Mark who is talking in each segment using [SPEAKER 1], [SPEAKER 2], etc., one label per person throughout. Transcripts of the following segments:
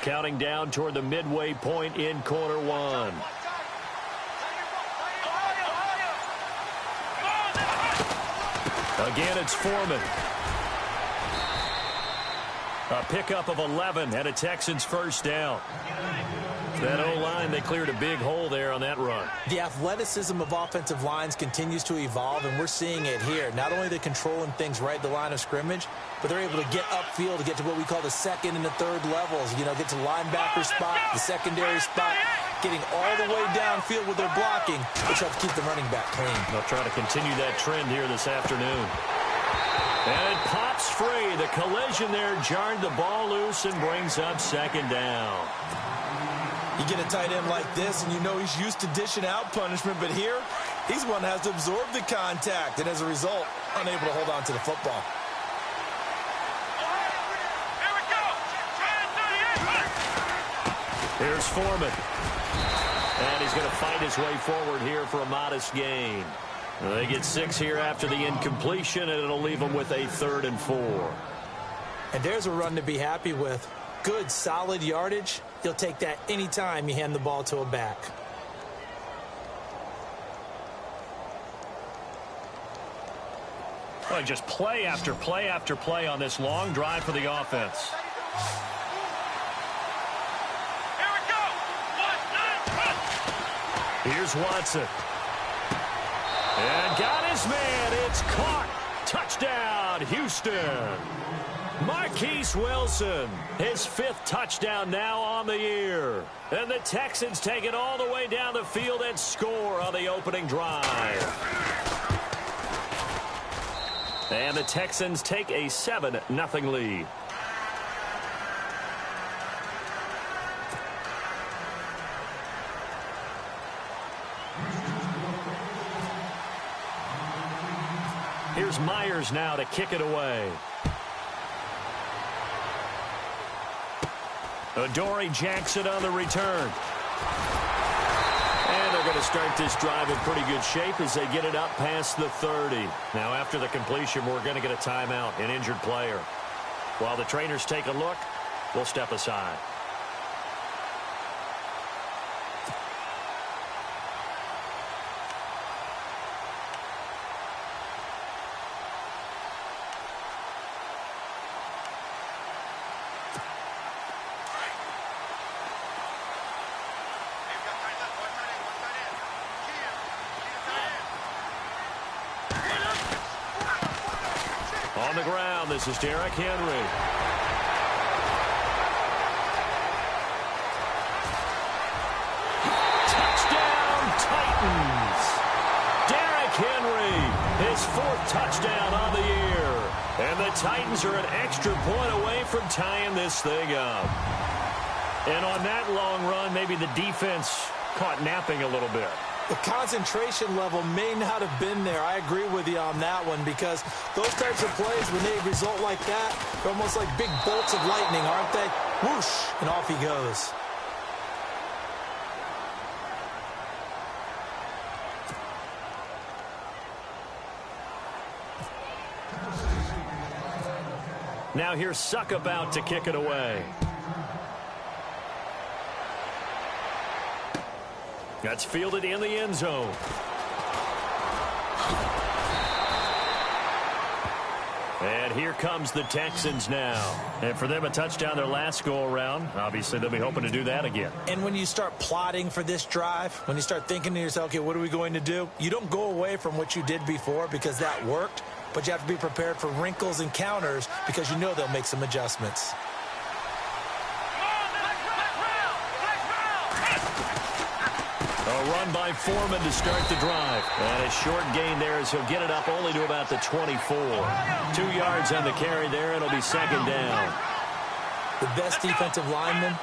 [SPEAKER 1] counting down toward the midway point in quarter one. Again, it's Foreman. A pickup of 11 and a Texans first down. That O-line, they cleared a big hole there on that run.
[SPEAKER 2] The athleticism of offensive lines continues to evolve, and we're seeing it here. Not only are they controlling things right at the line of scrimmage, but they're able to get upfield to get to what we call the second and the third levels. You know, get to linebacker spot, the secondary spot, getting all the way downfield with their blocking, which helps keep the running back clean.
[SPEAKER 1] They'll try to continue that trend here this afternoon. And it pops free. The collision there jarred the ball loose and brings up second down.
[SPEAKER 2] You get a tight end like this, and you know he's used to dishing out punishment, but here, he's one that has to absorb the contact, and as a result, unable to hold on to the football.
[SPEAKER 1] Here's Foreman. And he's going to fight his way forward here for a modest gain. They get 6 here after the incompletion, and it'll leave them with a 3rd and 4.
[SPEAKER 2] And there's a run to be happy with. Good, solid yardage. You'll take that anytime you hand the ball to a back.
[SPEAKER 1] Well, just play after play after play on this long drive for the offense.
[SPEAKER 3] Here we go.
[SPEAKER 1] Here's Watson. And got his man. It's caught. Touchdown, Houston. Marquise Wilson, his 5th touchdown now on the year. And the Texans take it all the way down the field and score on the opening drive. And the Texans take a 7-0 lead. Here's Myers now to kick it away. Adoree Jackson on the return. And they're going to start this drive in pretty good shape as they get it up past the 30. Now, after the completion, we're going to get a timeout, an injured player. While the trainers take a look, we'll step aside. On the ground, this is Derrick Henry. Touchdown, Titans. Derrick Henry, his 4th touchdown on the year. And the Titans are an extra point away from tying this thing up. And on that long run, maybe the defense caught napping a little bit.
[SPEAKER 2] The concentration level may not have been there. I agree with you on that one because those types of plays, when they result like that, they're almost like big bolts of lightning, aren't they? Whoosh, and off he goes.
[SPEAKER 1] Now here's Suckup out to kick it away. That's fielded in the end zone. And here comes the Texans now. And for them, a touchdown their last go-around. Obviously, they'll be hoping to do that again.
[SPEAKER 2] And when you start plotting for this drive, when you start thinking to yourself, okay, what are we going to do? You don't go away from what you did before because that worked, but you have to be prepared for wrinkles and counters because you know they'll make some adjustments.
[SPEAKER 1] A run by Foreman to start the drive. And a short gain there as he'll get it up only to about the 24. 2 yards on the carry there. It'll be second down.
[SPEAKER 2] The best defensive linemen,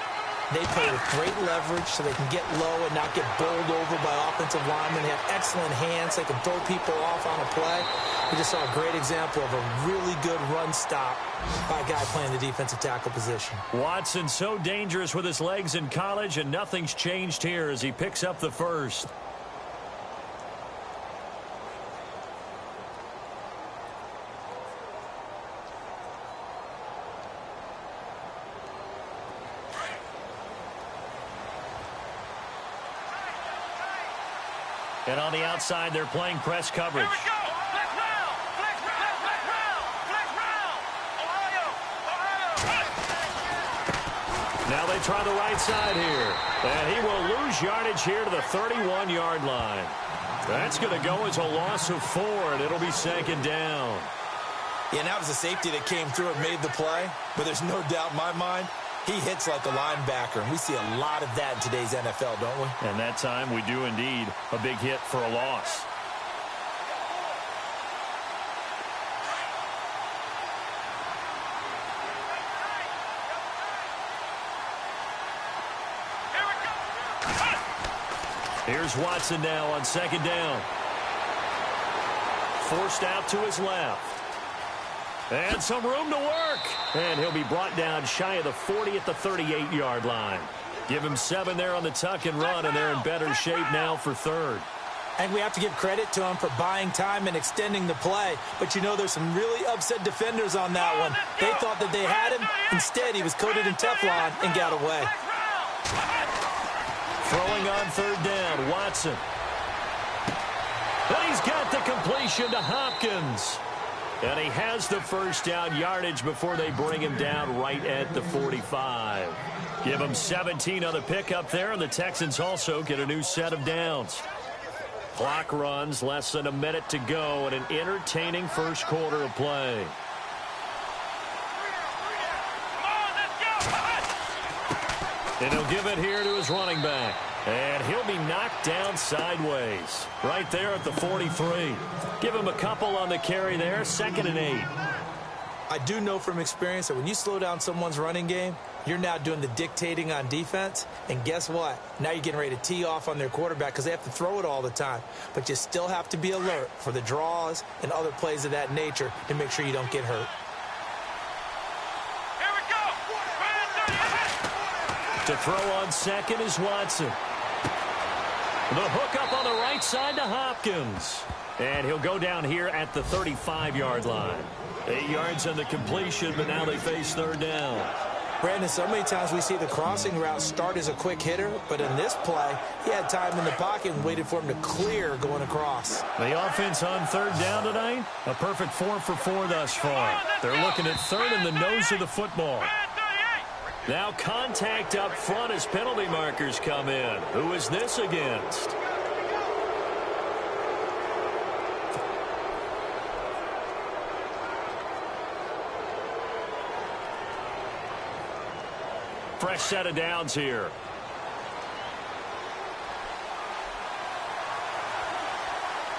[SPEAKER 2] they play with great leverage so they can get low and not get bowled over by offensive linemen. They have excellent hands. They can throw people off on a play. We just saw a great example of a really good run stop by a guy playing the defensive tackle position.
[SPEAKER 1] Watson so dangerous with his legs in college, and nothing's changed here as he picks up the first. And on the outside, they're playing press coverage.
[SPEAKER 3] Here we go. Flex round. Flex round. Flex round. Flex round. Ohio. Ohio.
[SPEAKER 1] Now they try the right side here. And he will lose yardage here to the 31-yard line. That's going to go as a loss of 4, and it'll be second down.
[SPEAKER 2] Yeah, and that was a safety that came through and made the play. But there's no doubt in my mind, he hits like a linebacker. And we see a lot of that in today's NFL, don't we?
[SPEAKER 1] And that time we do indeed a big hit for a loss.
[SPEAKER 3] Here we go.
[SPEAKER 1] Here's Watson now on second down. Forced out to his left. And some room to work. And he'll be brought down shy of the 40 at the 38-yard line. Give him 7 there on the tuck and run, and they're in better shape now for third.
[SPEAKER 2] And we have to give credit to him for buying time and extending the play. But, you know, there's some really upset defenders on that one. They thought that they had him. Instead, he was coated in Teflon and got away.
[SPEAKER 1] Throwing on third down, Watson. And he's got the completion to Hopkins. And he has the first down yardage before they bring him down right at the 45. Give him 17 on the pickup there, and the Texans also get a new set of downs. Clock runs, less than a minute to go, and an entertaining first quarter of play. And he'll give it here to his running back. And he'll be knocked down sideways. Right there at the 43. Give him a couple on the carry there. 2nd and 8.
[SPEAKER 2] I do know from experience that when you slow down someone's running game, you're now doing the dictating on defense. And guess what? Now you're getting ready to tee off on their quarterback because they have to throw it all the time. But you still have to be alert for the draws and other plays of that nature to make sure you don't get hurt.
[SPEAKER 3] Here we go.
[SPEAKER 1] To throw on second is Watson. The hook up on the right side to Hopkins. And he'll go down here at the 35-yard line. 8 yards on the completion, but now they face third down.
[SPEAKER 2] Brandon, so many times we see the crossing route start as a quick hitter, but in this play, he had time in the pocket and waited for him to clear going across.
[SPEAKER 1] The offense on third down tonight, a perfect 4 for 4 thus far. They're looking at third in the nose of the football. Now contact up front as penalty markers come in. Who is this against? Fresh set of downs here.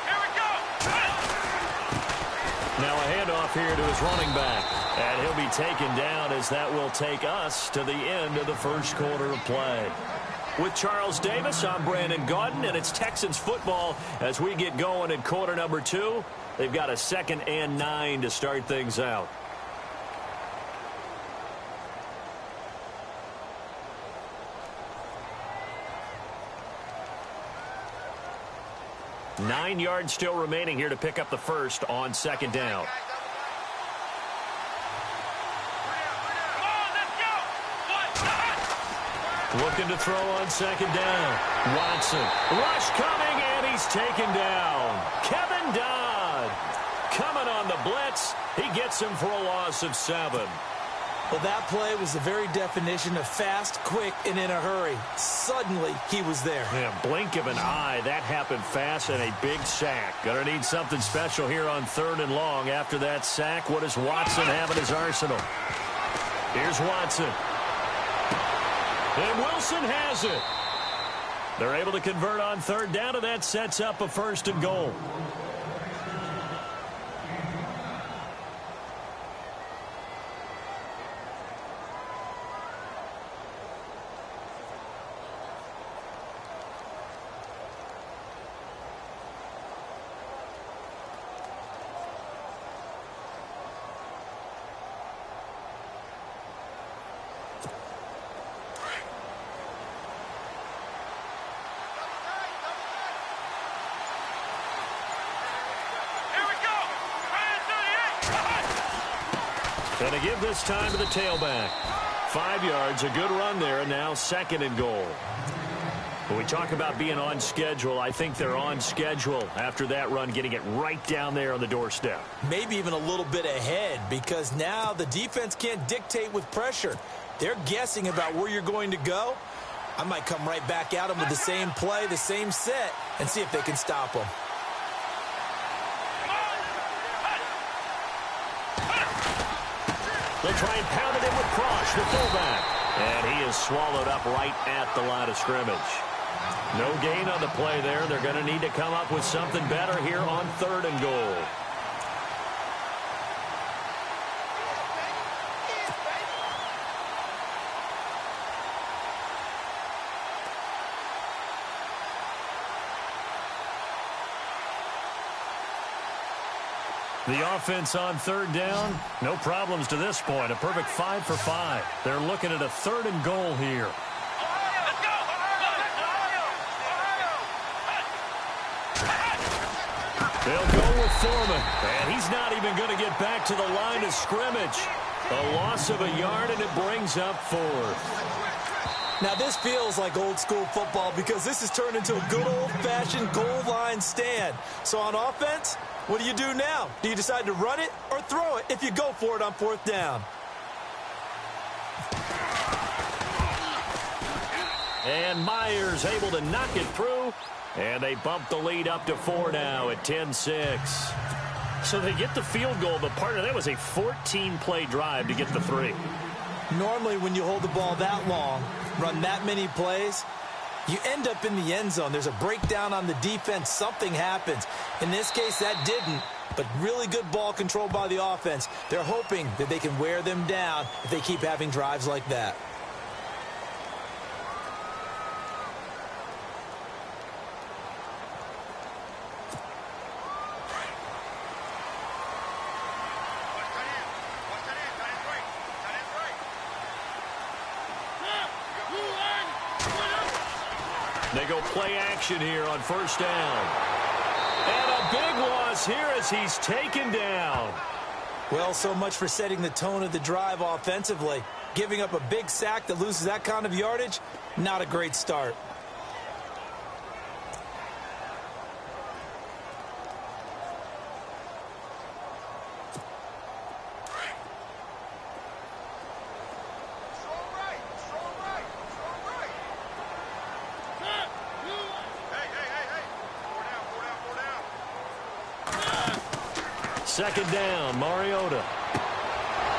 [SPEAKER 3] Here we go.
[SPEAKER 1] Now a handoff here to his running back. And he'll be taken down as that will take us to the end of the first quarter of play. With Charles Davis, I'm Brandon Gaudin, and it's Texans football as we get going in quarter number 2. They've got a 2nd and 9 to start things out. Nine yards still remaining here to pick up the first on 2nd down. Looking to throw on 2nd down. Watson. Rush coming, and he's taken down. Kevin Dodd coming on the blitz. He gets him for a loss of 7.
[SPEAKER 2] Well, that play was the very definition of fast, quick, and in a hurry. Suddenly, he was there.
[SPEAKER 1] Yeah, blink of an eye. That happened fast and a big sack. Gonna need something special here on 3rd and long. After that sack, what does Watson have in his arsenal? Here's Watson. And Wilson has it. They're able to convert on 3rd down, and that sets up a 1st and goal. And to give this time to the tailback. 5 yards, a good run there, and now 2nd and goal. When we talk about being on schedule, I think they're on schedule after that run, getting it right down there on the doorstep.
[SPEAKER 2] Maybe even a little bit ahead, because now the defense can't dictate with pressure. They're guessing about where you're going to go. I might come right back at them with the same play, the same set, and see if they can stop them.
[SPEAKER 1] They'll try and pound it in with Cross, the fullback. And he is swallowed up right at the line of scrimmage. No gain on the play there. They're going to need to come up with something better here on 3rd and goal. The offense on 3rd down, no problems to this point. A perfect 5 for 5. They're looking at a 3rd and goal here. They'll go with Foreman, and he's not even going to get back to the line of scrimmage. A loss of a yard, and it brings up 4th.
[SPEAKER 2] Now, this feels like old-school football because this has turned into a good old-fashioned goal line stand. So on offense, what do you do now? Do you decide to run it or throw it if you go for it on 4th down?
[SPEAKER 1] And Myers able to knock it through, and they bump the lead up to 4 now at 10-6. So they get the field goal, but part of that was a 14-play drive to get the 3.
[SPEAKER 2] Normally, when you hold the ball that long, run that many plays, you end up in the end zone. There's a breakdown on the defense. Something happens. In this case, that didn't, but really good ball control by the offense. They're hoping that they can wear them down if they keep having drives like that.
[SPEAKER 1] They go play action here on 1st down. And a big loss here as he's taken down.
[SPEAKER 2] Well, so much for setting the tone of the drive offensively. Giving up a big sack that loses that kind of yardage, not a great start.
[SPEAKER 1] Second down, Mariota.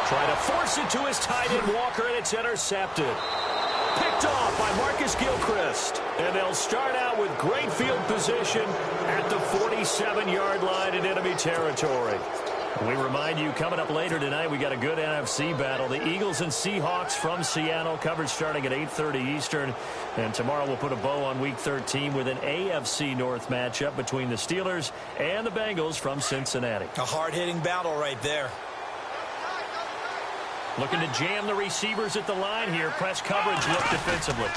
[SPEAKER 1] Try to force it to his tight end, Walker, and it's intercepted. Picked off by Marcus Gilchrist. And they'll start out with great field position at the 47-yard line in enemy territory. We remind you, coming up later tonight, we got a good NFC battle. The Eagles and Seahawks from Seattle, coverage starting at 8:30 Eastern. And tomorrow we'll put a bow on Week 13 with an AFC North matchup between the Steelers and the Bengals from Cincinnati.
[SPEAKER 2] A hard-hitting battle right there.
[SPEAKER 1] Looking to jam the receivers at the line here. Press coverage look defensively.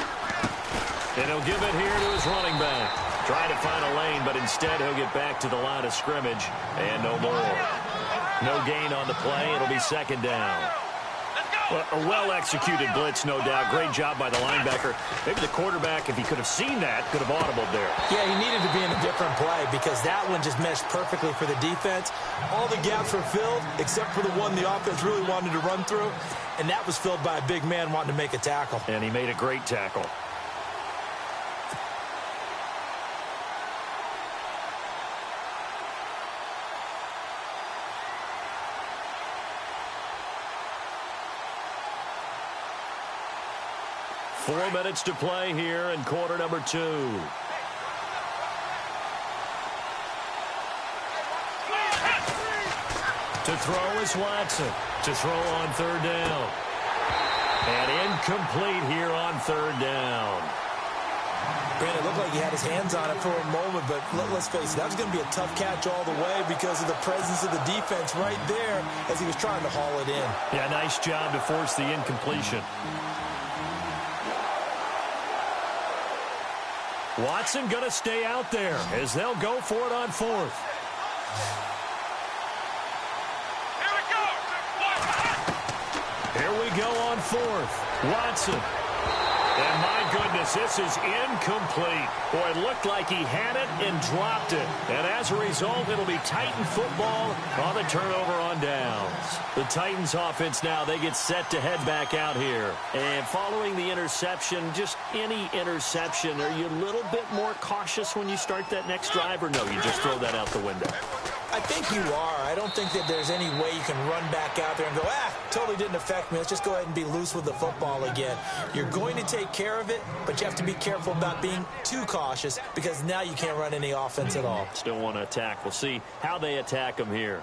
[SPEAKER 1] And he'll give it here to his running back. Trying to find a lane, but instead he'll get back to the line of scrimmage. And no more. No gain on the play. It'll be second down. Well, a well-executed blitz, no doubt. Great job by the linebacker. Maybe the quarterback, if he could have seen that, could have audibled there.
[SPEAKER 2] Yeah, he needed to be in a different play because that one just meshed perfectly for the defense. All the gaps were filled except for the one the offense really wanted to run through, and that was filled by a big man wanting to make a tackle.
[SPEAKER 1] And he made a great tackle. Four minutes to play here in quarter number 2. To throw is Watson. To throw on third down. And incomplete here on third down.
[SPEAKER 2] Brandon, it looked like he had his hands on it for a moment, but let's face it, that was going to be a tough catch all the way because of the presence of the defense right there as he was trying to haul it in.
[SPEAKER 1] Yeah, nice job to force the incompletion. Watson going to stay out there as they'll go for it on fourth. Here we go on fourth. Watson. And my goodness, this is incomplete. Boy, it looked like he had it and dropped it. And as a result, it'll be Titan football on the turnover on downs. The Titans offense now, they get set to head back out here. And following the interception, just any interception, are you a little bit more cautious when you start that next drive, or no, you just throw that out the window?
[SPEAKER 2] I think you are. I don't think that there's any way you can run back out there and go, totally didn't affect me. Let's just go ahead and be loose with the football again. You're going to take care of it, but you have to be careful about being too cautious because now you can't run any offense at all.
[SPEAKER 1] Still want to attack. We'll see how they attack them here.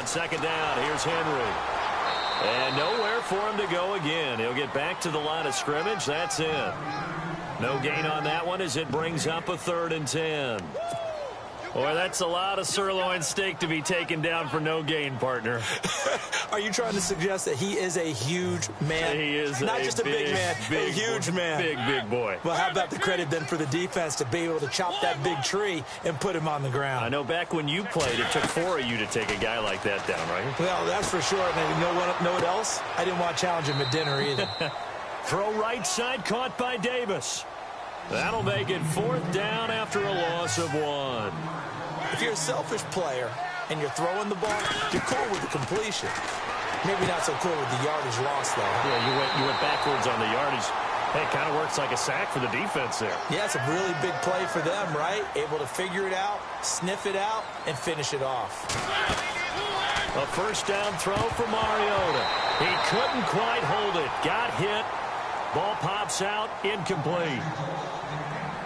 [SPEAKER 1] Second down, here's Henry. And nowhere for him to go again. He'll get back to the line of scrimmage. That's it. No gain on that one as it brings up a 3rd and 10. Boy, that's a lot of sirloin steak to be taken down for no gain, partner.
[SPEAKER 2] Are you trying to suggest that he is a huge man?
[SPEAKER 1] He is
[SPEAKER 2] not just a big man, a huge man.
[SPEAKER 1] Big boy.
[SPEAKER 2] Well, how about the credit then for the defense to be able to chop that big tree and put him on the ground?
[SPEAKER 1] I know back when you played, it took 4 of you to take a guy like that down, right?
[SPEAKER 2] Well, that's for sure. And you know what else? I didn't want to challenge him at dinner either.
[SPEAKER 1] Throw right side caught by Davis. That'll make it 4th down after a loss of 1.
[SPEAKER 2] If you're a selfish player and you're throwing the ball, you're cool with the completion. Maybe not so cool with the yardage loss, though.
[SPEAKER 1] Yeah, you went backwards on the yardage. Hey, it kind of works like a sack for the defense there.
[SPEAKER 2] Yeah, it's a really big play for them, right? Able to figure it out, sniff it out, and finish it off.
[SPEAKER 1] A 1st down throw for Mariota. He couldn't quite hold it. Got hit. Ball pops out, incomplete.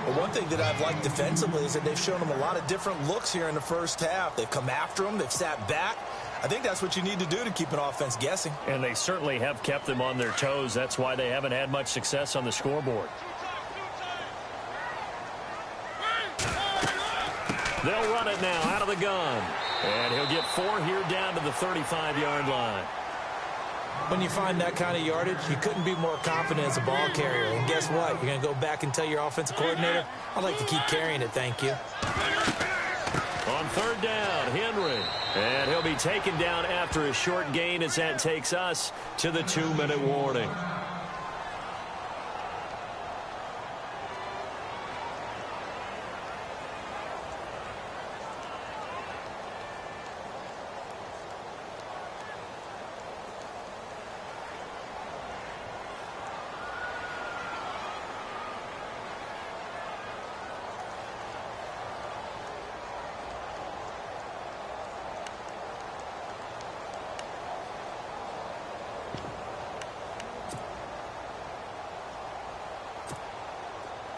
[SPEAKER 2] Well, one thing that I've liked defensively is that they've shown them a lot of different looks here in the first half. They've come after them. They've sat back. I think that's what you need to do to keep an offense guessing.
[SPEAKER 1] And they certainly have kept them on their toes. That's why they haven't had much success on the scoreboard. They'll run it now out of the gun. And he'll get 4 here down to the 35-yard line.
[SPEAKER 2] When you find that kind of yardage, you couldn't be more confident as a ball carrier. And guess what? You're going to go back and tell your offensive coordinator, I'd like to keep carrying it, thank you.
[SPEAKER 1] On 3rd down, Henry. And he'll be taken down after a short gain as that takes us to the 2-minute warning.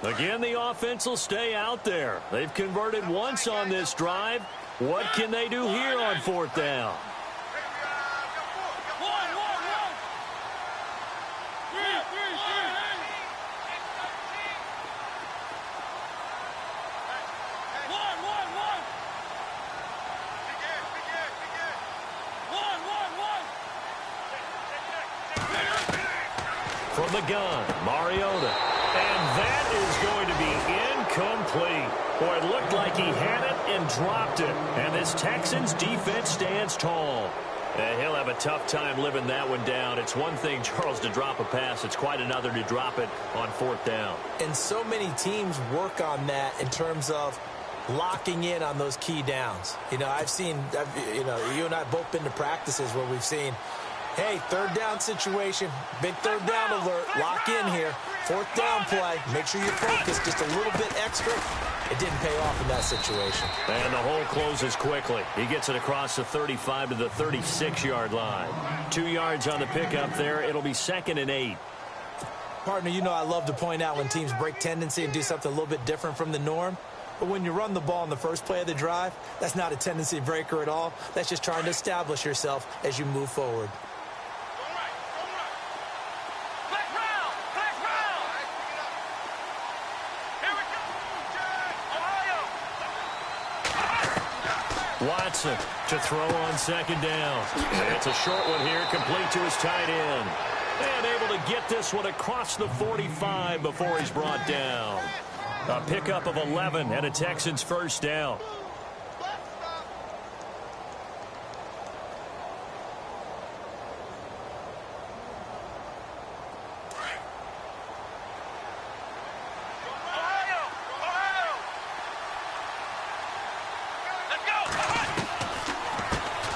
[SPEAKER 1] Again, the offense will stay out there. They've converted once on this drive. What can they do here on 4th down? From the gun, Mariota. And that is going to be incomplete. Boy, it looked like he had it and dropped it. And this Texans defense stands tall. And he'll have a tough time living that one down. It's one thing, Charles, to drop a pass. It's quite another to drop it on 4th down.
[SPEAKER 2] And so many teams work on that in terms of locking in on those key downs. You know, you and I have both been to practices where we've seen, hey, 3rd down situation, big 3rd down alert, lock in here. 4th down play, make sure you're focused just a little bit extra. It didn't pay off in that situation.
[SPEAKER 1] And the hole closes quickly. He gets it across the 35 to the 36-yard line. 2 yards on the pickup there. It'll be 2nd and 8.
[SPEAKER 2] Partner, you know I love to point out when teams break tendency and do something a little bit different from the norm. But when you run the ball in the first play of the drive, that's not a tendency breaker at all. That's just trying to establish yourself as you move forward.
[SPEAKER 1] Watson to throw on second down. And it's a short one here, complete to his tight end. And able to get this one across the 45 before he's brought down. A pickup of 11 and a Texans first down.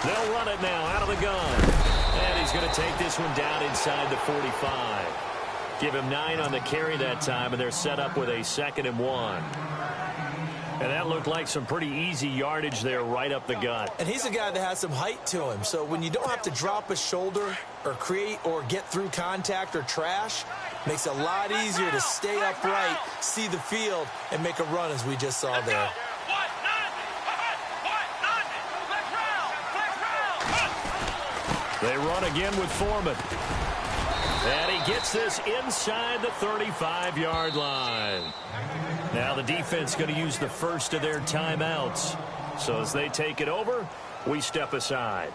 [SPEAKER 1] They'll run it now out of the gun. And he's going to take this one down inside the 45. Give him 9 on the carry that time, and they're set up with a 2nd and 1. And that looked like some pretty easy yardage there right up the gut.
[SPEAKER 2] And he's a guy that has some height to him, so when you don't have to drop a shoulder or create or get through contact or trash, makes it a lot easier to stay upright, see the field, and make a run as we just saw there.
[SPEAKER 1] They run again with Foreman. And he gets this inside the 35-yard line. Now the defense going to use the first of their timeouts. So as they take it over, we step aside.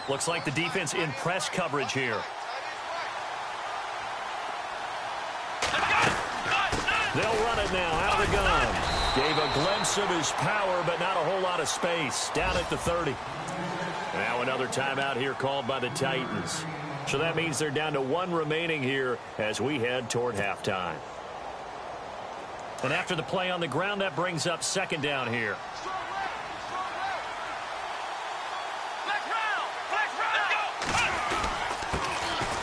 [SPEAKER 1] Looks like the defense in press coverage here. They'll run it now out of the gun. Gave a glimpse of his power, but not a whole lot of space. Down at the 30. Now another timeout here called by the Titans. So that means they're down to 1 remaining here as we head toward halftime. And after the play on the ground, that brings up 2nd down here.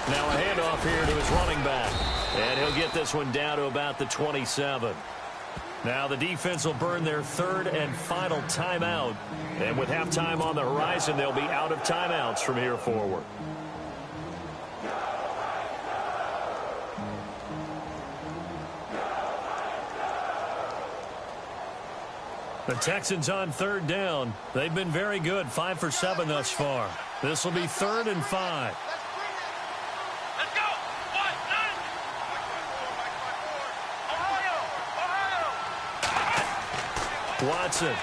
[SPEAKER 1] Now a handoff here to his running back. And he'll get this one down to about the 27. Now the defense will burn their 3rd and final timeout. And with halftime on the horizon, they'll be out of timeouts from here forward. The Texans on 3rd down. They've been very good, 5 for 7 thus far. This will be 3rd and 5. Watson.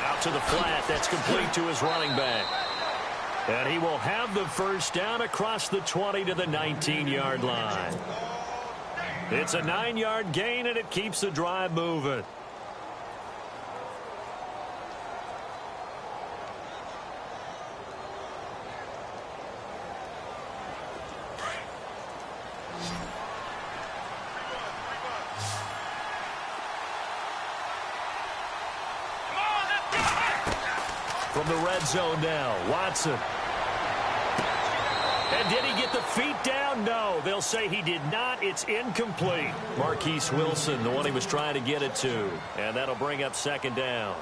[SPEAKER 1] Out to the flat. That's complete to his running back. And he will have the first down across the 20 to the 19-yard line. It's a 9-yard gain, and it keeps the drive moving. From the red zone now, Watson. And did he get the feet down? No, they'll say he did not. It's incomplete. Marquise Wilson, the one he was trying to get it to. And that'll bring up 2nd down.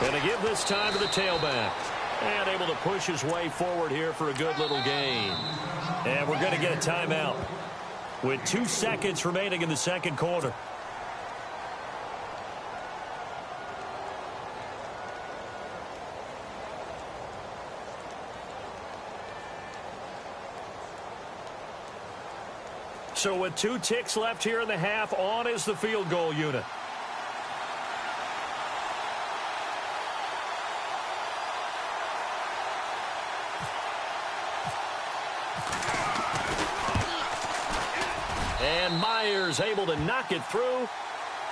[SPEAKER 1] And to give this time to the tailback. And able to push his way forward here for a good little gain. And we're going to get a timeout with 2 seconds remaining in the 2nd quarter. So with 2 ticks left here in the half, on is the field goal unit. And Myers able to knock it through.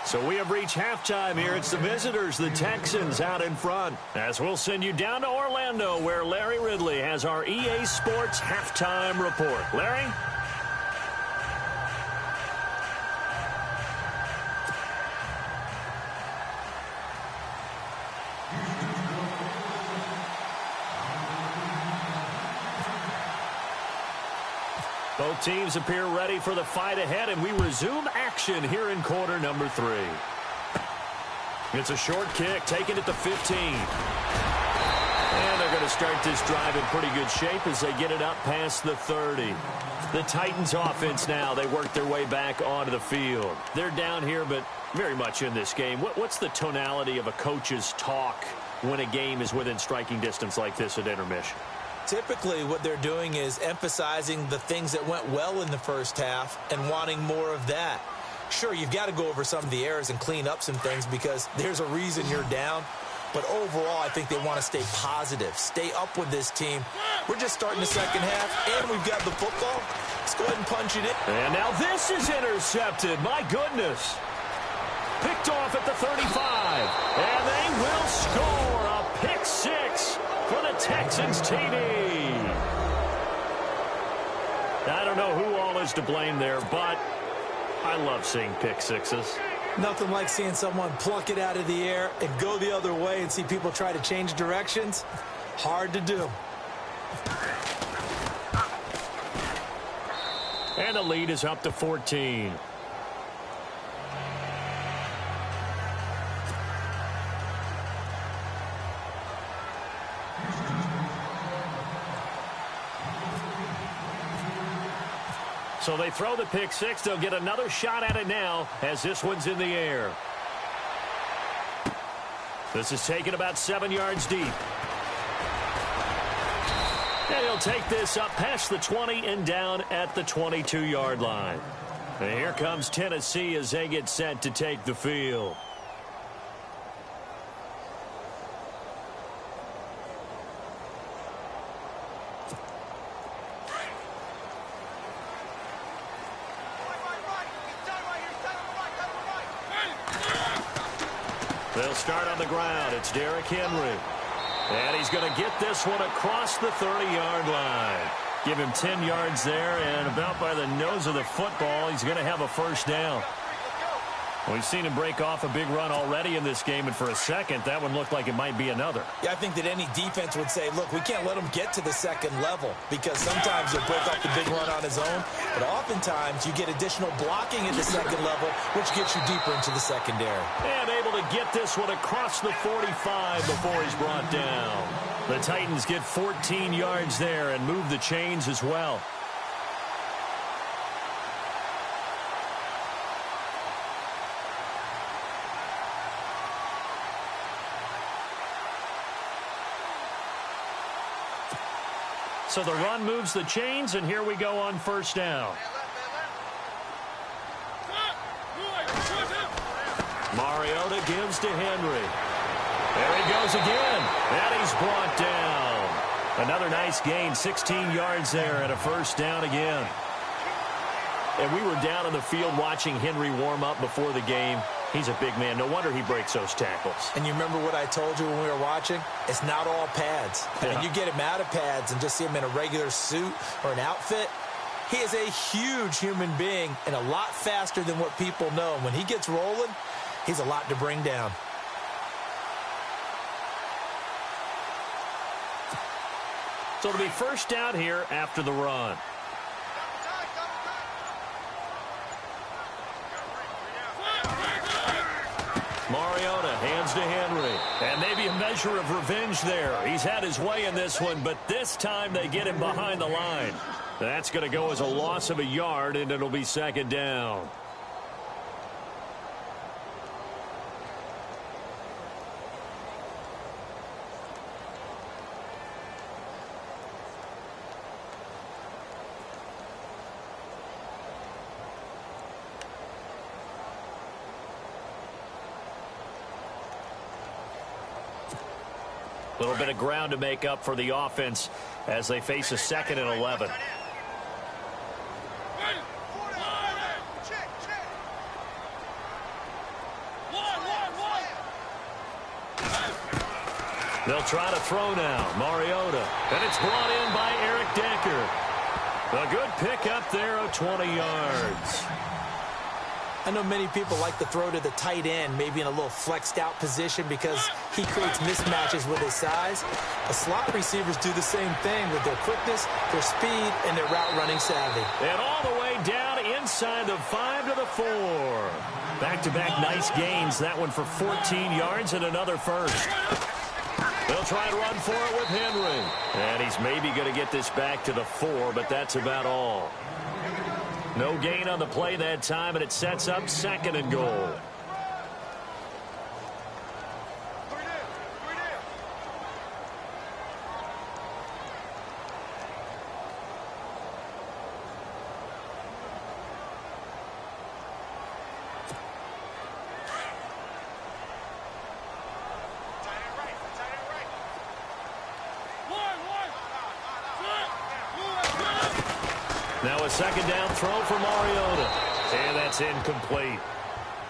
[SPEAKER 1] So we have reached halftime here. It's the visitors, the Texans, out in front. As we'll send you down to Orlando, where Larry Ridley has our EA Sports halftime report. Larry? Both teams appear ready for the fight ahead, and we resume action here in quarter number 3. It's a short kick taken at the 15. And they're going to start this drive in pretty good shape as they get it up past the 30. The Titans offense now, they work their way back onto the field. They're down here, but very much in this game. What's the tonality of a coach's talk when a game is within striking distance like this at intermission?
[SPEAKER 2] Typically, what they're doing is emphasizing the things that went well in the first half and wanting more of that. Sure, you've got to go over some of the errors and clean up some things because there's a reason you're down. But overall, I think they want to stay positive, stay up with this team. We're just starting the second half, and we've got the football. Let's go ahead and punch it in.
[SPEAKER 1] And now this is intercepted. My goodness. Picked off at the 35. And they will score a pick six for the Texans TD. I don't know who all is to blame there, but I love seeing pick sixes.
[SPEAKER 2] Nothing like seeing someone pluck it out of the air and go the other way and see people try to change directions. Hard to do.
[SPEAKER 1] And the lead is up to 14. So they throw the pick six. They'll get another shot at it now as this one's in the air. This is taken about 7 yards deep. And he'll take this up past the 20 and down at the 22-yard line. And here comes Tennessee as they get set to take the field. They'll start on the ground. It's Derrick Henry. And he's going to get this one across the 30-yard line. Give him 10 yards there, and about by the nose of the football, he's going to have a first down. We've seen him break off a big run already in this game, and for a second, that one looked like it might be another.
[SPEAKER 2] Yeah, I think that any defense would say, look, we can't let him get to the second level because sometimes he'll break off the big run on his own, but oftentimes you get additional blocking at the second level, which gets you deeper into the secondary.
[SPEAKER 1] And able to get this one across the 45 before he's brought down. The Titans get 14 yards there and move the chains as well. So the run moves the chains, and here we go on first down. Mariota gives to Henry. There he goes again, and he's brought down. Another nice gain, 16 yards there, and a first down again. And we were down on the field watching Henry warm up before the game. He's a big man. No wonder he breaks those tackles.
[SPEAKER 2] And you remember what I told you when we were watching? It's not all pads. I mean, you get him out of pads and just see him in a regular suit or an outfit. He is a huge human being and a lot faster than what people know. When he gets rolling, he's a lot to bring down.
[SPEAKER 1] So it'll be first down here after the run. Mariota hands to Henry. And maybe a measure of revenge there. He's had his way in this one, but this time they get him behind the line. That's going to go as a loss of a yard, and it'll be second down. A little bit of ground to make up for the offense as they face a 2nd and 11. They'll try to throw now. Mariota. And it's brought in by Eric Decker. A good pickup there of 20 yards.
[SPEAKER 2] I know many people like to throw to the tight end, maybe in a little flexed out position because he creates mismatches with his size. The slot receivers do the same thing with their quickness, their speed, and their route running savvy.
[SPEAKER 1] And all the way down inside the 5 to the 4. Back-to-back nice gains. That one for 14 yards and another first. They'll They'll try and run for it with Henry. And he's maybe going to get this back to the 4, but that's about all. No gain on the play that time, and it sets up 2nd and goal. Now a 2nd down throw for Mariota. And that's incomplete.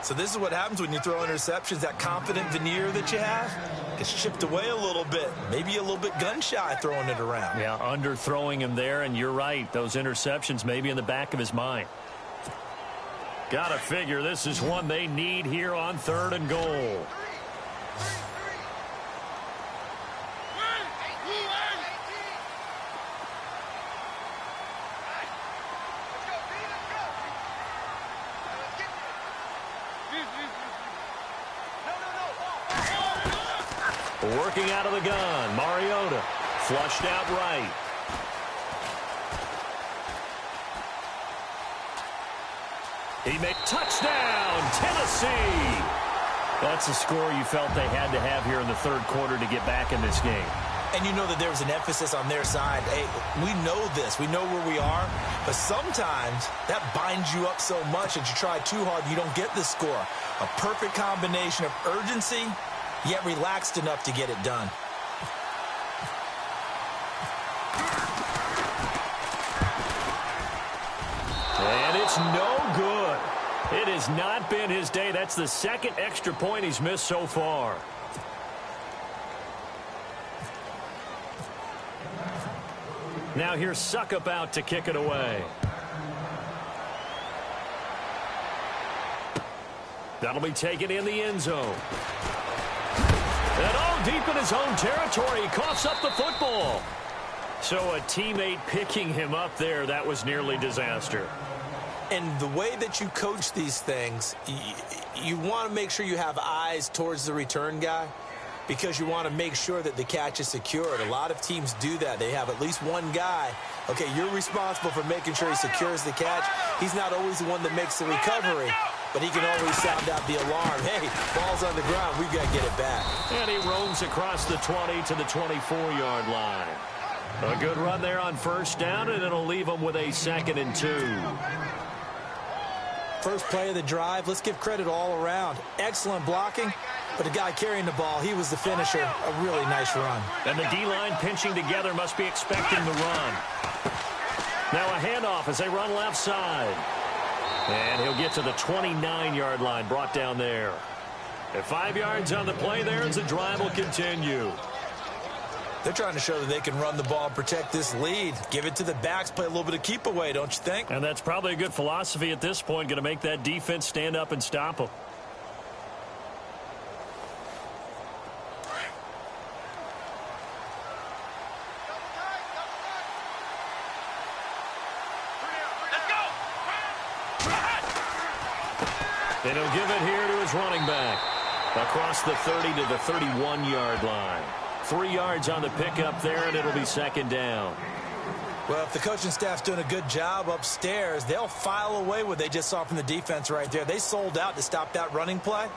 [SPEAKER 2] So this is what happens when you throw interceptions. That confident veneer that you have gets chipped away a little bit. Maybe a little bit gun-shy throwing it around.
[SPEAKER 1] Yeah, underthrowing him there, and you're right. Those interceptions may be in the back of his mind. Gotta figure this is one they need here on 3rd and goal. Working out of the gun, Mariota flushed out right. He made touchdown, Tennessee. That's a score you felt they had to have here in the 3rd quarter to get back in this game.
[SPEAKER 2] And you know that there was an emphasis on their side. Hey, we know this. We know where we are. But sometimes that binds you up so much that you try too hard, you don't get the score. A perfect combination of urgency, yet relaxed enough to get it done.
[SPEAKER 1] And it's no good. It has not been his day. That's the 2nd extra point he's missed so far. Now here's Suckup out to kick it away. That'll be taken in the end zone. And all deep in his own territory, he coughs up the football. So a teammate picking him up there, that was nearly disaster.
[SPEAKER 2] And the way that you coach these things, you want to make sure you have eyes towards the return guy because you want to make sure that the catch is secured. A lot of teams do that. They have at least one guy. Okay, you're responsible for making sure he secures the catch. He's not always the one that makes the recovery, but he can always sound out the alarm. Hey, ball's on the ground. We've got to get it back.
[SPEAKER 1] And he roams across the 20 to the 24-yard line. A good run there on 1st down, and it'll leave him with a 2nd and 2.
[SPEAKER 2] First play of the drive, let's give credit all around. Excellent blocking, but the guy carrying the ball, he was the finisher. A really nice run.
[SPEAKER 1] And the D-line pinching together must be expecting the run. Now a handoff as they run left side. And he'll get to the 29-yard line, brought down there. At 5 yards on the play there as the drive will continue.
[SPEAKER 2] They're trying to show that they can run the ball and protect this lead. Give it to the backs, play a little bit of keep away, don't you think?
[SPEAKER 1] And that's probably a good philosophy at this point, going to make that defense stand up and stop them. And he'll give it here to his running back. Across the 30 to the 31-yard line. 3 yards on the pickup there, and it'll be 2nd down.
[SPEAKER 2] Well, if the coaching staff's doing a good job upstairs, they'll file away what they just saw from the defense right there. They sold out to stop that running play.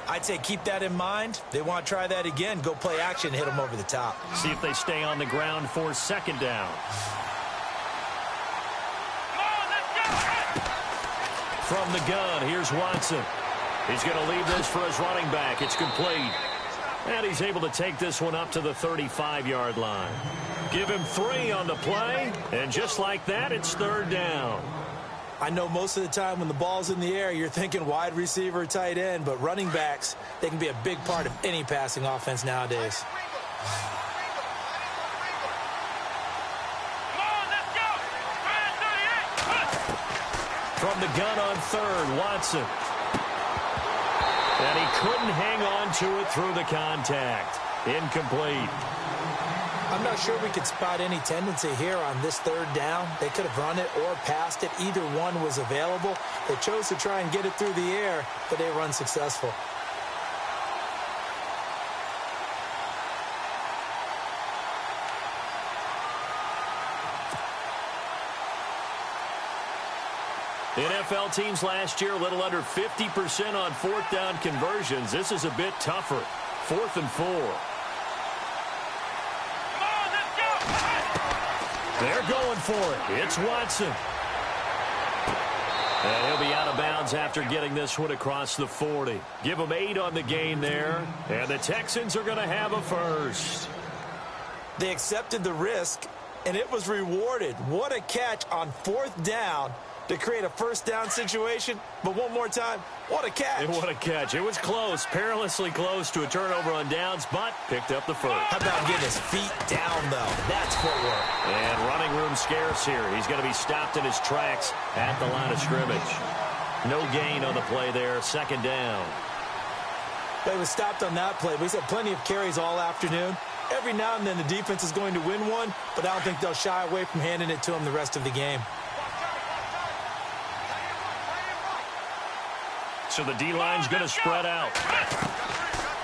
[SPEAKER 2] I'd say keep that in mind. They want to try that again, go play action, hit them over the top.
[SPEAKER 1] See if they stay on the ground for 2nd down. From the gun, here's Watson. He's going to leave this for his running back. It's complete. And he's able to take this one up to the 35-yard line. Give him 3 on the play, and just like that, it's 3rd down.
[SPEAKER 2] I know most of the time when the ball's in the air, you're thinking wide receiver, tight end, but running backs, they can be a big part of any passing offense nowadays.
[SPEAKER 1] From the gun on 3rd, Watson. And he couldn't hang on to it through the contact. Incomplete.
[SPEAKER 2] I'm not sure we could spot any tendency here on this 3rd down. They could have run it or passed it. Either one was available. They chose to try and get it through the air, but they were unsuccessful.
[SPEAKER 1] NFL teams last year a little under 50% on fourth down conversions. This is a bit tougher. 4th and 4.
[SPEAKER 3] Come on, let's go.
[SPEAKER 1] They're going for it. It's Watson. And he'll be out of bounds after getting this one across the 40. Give them 8 on the gain there. And the Texans are going to have a first.
[SPEAKER 2] They accepted the risk, and it was rewarded. What a catch on 4th down to create a first down situation. But one more time, what a catch.
[SPEAKER 1] And what a catch. It was close, perilously close to a turnover on downs, but picked up the first.
[SPEAKER 2] How about getting his feet down, though? That's footwork.
[SPEAKER 1] And running room scarce here. He's going to be stopped in his tracks at the line of scrimmage. No gain on the play there, 2nd down.
[SPEAKER 2] But he was stopped on that play. But he's had plenty of carries all afternoon. Every now and then the defense is going to win one, but I don't think they'll shy away from handing it to him the rest of the game.
[SPEAKER 1] So the D-line's going to spread out.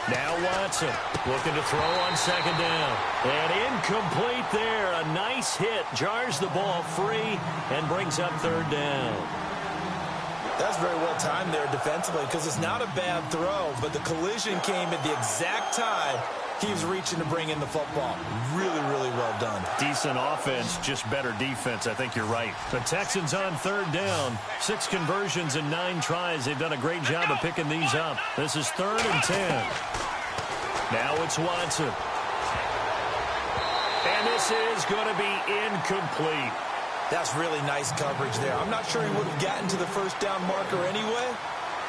[SPEAKER 1] Now Watson looking to throw on 2nd down. And incomplete there. A nice hit. Jars the ball free and brings up 3rd down.
[SPEAKER 2] That's very well timed there defensively because it's not a bad throw, but the collision came at the exact time he was reaching to bring in the football. Really, really well done.
[SPEAKER 1] Decent offense, just better defense. I think you're right. The Texans on 3rd down. 6 conversions and 9 tries. They've done a great job of picking these up. This is 3rd and 10. Now it's Watson. And this is going to be incomplete.
[SPEAKER 2] That's really nice coverage there. I'm not sure he would have gotten to the first down marker anyway.